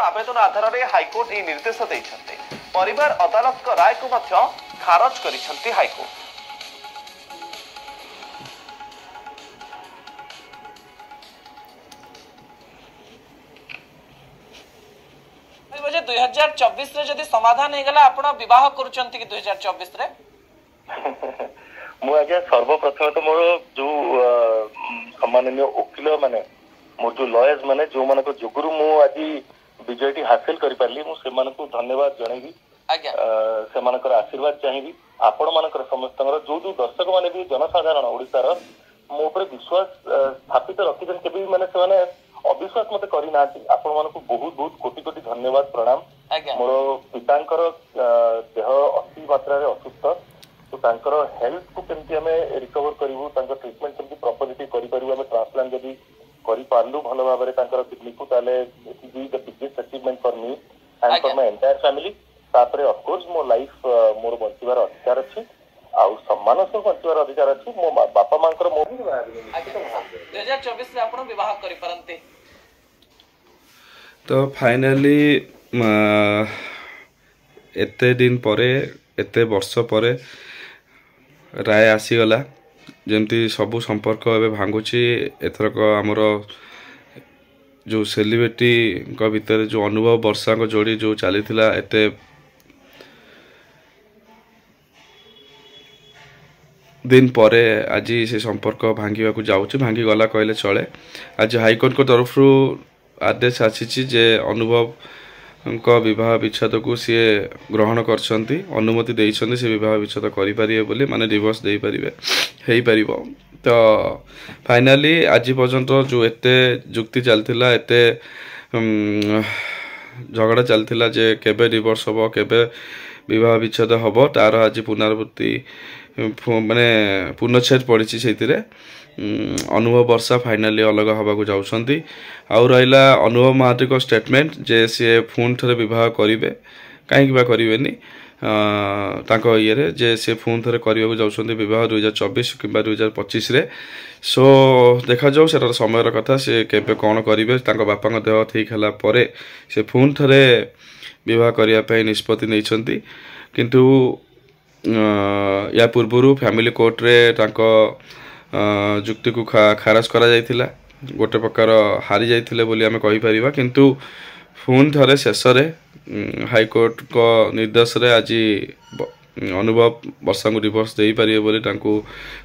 आवेदन आधार में हाइकोर्ट यह निर्देश देते परिवार अदालत राय को खारज कर हाइकोर्ट। बजे 2024 रे जदि समाधान हेगला आपण विवाह करूचंती कि 2024 रे मु आज्ञा सर्वप्रथम तो मोर जो सम्माननीय वकील माने मोर जो लॉयर्स माने जो मानको जोगुरु मु आज विजयटी हासिल करि पारली मु से मानको धन्यवाद जणैबी। आज्ञा से मानकर आशीर्वाद चाहिबी आपण मानकर समस्तଙ୍କର जो जो दर्शक माने भी जनसाधारण ओडिसा रो मो ऊपर विश्वास स्थापित रखिजन केबी माने से माने अविश्वास मते करी ना आपण मानको बहुत बहुत कोटि कोटि धन्यवाद प्रणाम। मोर पितांकर देह अति मात्रा रे असुस्थ तो तांकर हेल्थ को केमती हमें रिकवर करिवु तांकर ट्रीटमेंट केमती प्रॉपर्टी करि परिवु हमें ट्रांसप्लांट जदी करि पारलु भलो भाबरे तांकर किडनी को ताले it is the biggest achievement for me and for my entire family. तापरे ऑफ कोर्स मो लाइफ मोर बंचिबार अधिकार अछि आउ सम्मान से बंचिबार अधिकार अछि मो बापा मांकर मो 2024 रे आपण विवाह करि परंते। तो फाइनली एते दिन परे एते वर्ष परे राय आसीगला जमती सबू संपर्क एवं भांगुची एथरक आमर जो सेलिब्रिटी भितर जो अनुभव वर्षा को जोड़ी जो चली एते दिन परे आज से संपर्क भांगा जाऊँ भांगी गला कहले चले। आज हाइकोर्ट को तरफ आदेश आसी जे अनुभव विवाह विच्छेद को सी ग्रहण करछंती अनुमति देइछंती से विवाह विच्छेद करि परिबे बोली माने डिवोर्स देइ परिबे हेइ परिबो। तो फाइनली आज पर्यंत जो एते जुक्ति चलथिला एते झगड़ा चलथिला जे केबे डिवोर्स हबो केबे विवाह विच्छेद हबो तार आज पुनरावृत्ति माने पुनच्छेद पड़ी से अनुभव वर्षा फाइनाली अलग हवा को जाउछंती। आउ रहिला अनुभव महाती को स्टेटमेंट जे सी पुणी थे विवाह करेंगे कहीं करेनि तांको ये रे जे सी पुणी थे करने जाउछंती विवाह 2024 कि 2025 रे। सो देखा जाऊ से समय कथा से केबे कौन करेंगे तांको बापा देह ठीक है परे से पुणी थे विवाह करने निष्पत्ति नहीं किंतु या पूर्व फैमिली कोर्ट रे तांको जुक्ति को खारज करा जाइथिला गोटे प्रकार हारी जाइथिले बोली आमे कहि परिबा किंतु पुणी थे शेष हाइकोर्ट को निर्देश रे आज अनुभव वर्षा को डिवोर्स दे पारे बोली तांको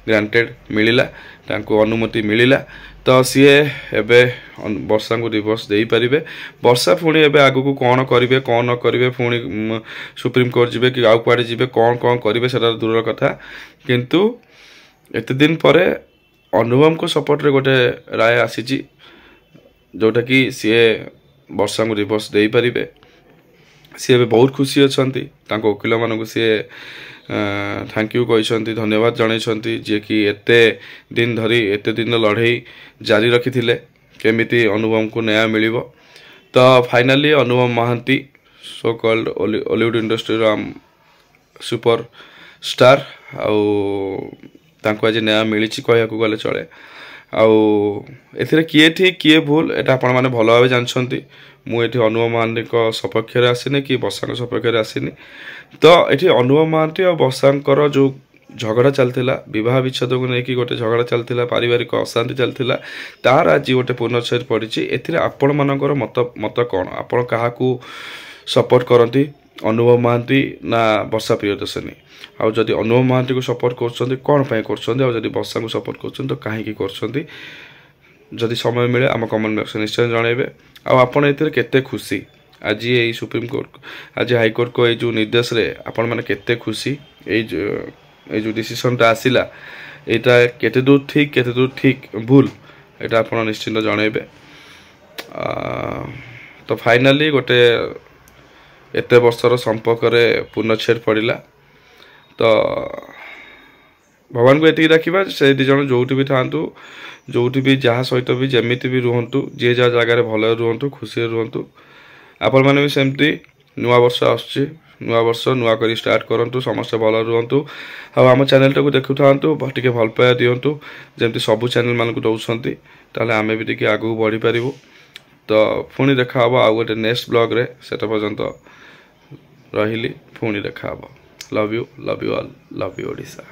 ग्रांटेड मिलिला तांको अनुमति मिलिला। तो सी एबे वर्षा को डिवोर्स दे पारे वर्षा पुणी एबे आगु को कौन करेंगे कौन न करेंगे पुणी सुप्रीम कोर्ट जीवे कि आउ कुआडे जीवे कौन कौन करेंगे सेटा दूर कथा किंतु एते दिन परे अनुभव को सपोर्ट रे गोटे राय आसी जोटा कि सी वर्षा को डिवोर्स दे पारे सी बहुत खुशी अच्छा वकिल मान सी थैंक यू कहते धन्यवाद जनइंट जे कि एते दिन धरी एते दिन लड़ाई जारी रखी थिले केमिति अनुभव को न्याय मिलिबो। तो finally Anubhav Mohanty so called Hollywood industry super star आज न्याय मिली कह गले चले आउ किए ठीक किए भूल एटा आपण माने भल भाव जानछंती मुझे अनुभव महांती सपक्ष आसनी कि वर्षा सपक्ष आसनी। तो ये अनुभव महांती और वर्षा जो झगड़ा चलता विवाह विच्छेद को लेकिन गोटे झगड़ा चलता पारिवारिक अशांति चलता तार आज गोटे पूर्णच्छेद पड़ी आपण मानकर मत कौन आपण क्या सपोर्ट करती अनुभव महांती ना वर्षा प्रियदर्शनी आउ जदि अनुभव महांती को सपोर्ट कर वर्षा को सपोर्ट कर कहीं कर जदि समय मिले आम कमेंट बॉक्स निश्चय जनइबे आपण एते खुशी आज ये सुप्रीम कोर्ट आज हाईकोर्ट को जो निर्देश रे आपण माने केते खुशी जो डिसीजन आसिला यहाँ केते दूर ठीक भूल यहाँ आपण निश्चिंत जनइबे। तो फाइनाली गोटे एते वर्षर संपर्क रे पूर्णच्छेद पड़िला। तो भगवान को ये रखा से दी जन जो भी था जो भी जहाँ सहित भी जमीती भी रुहतु जी जहाँ जगार भल रुहतु खुशी रुहतु आपण मैंने भी सेमती नुआ वर्ष आसुची नुआ वर्ष नुआ कर स्टार्ट करूँ समस्त भल रुहतु आम चैनल टाक देखु था टे भल पाया दिंतु जमी सबू चैनल मानक दौरान ताले आमे भी टे आगू बढ़ी पारू। तो पुणी देखा हम आउ गोटे नेक्स्ट ब्लॉग रे सेटा पर्यंत रही पुणी देखा love you all love you Odisha.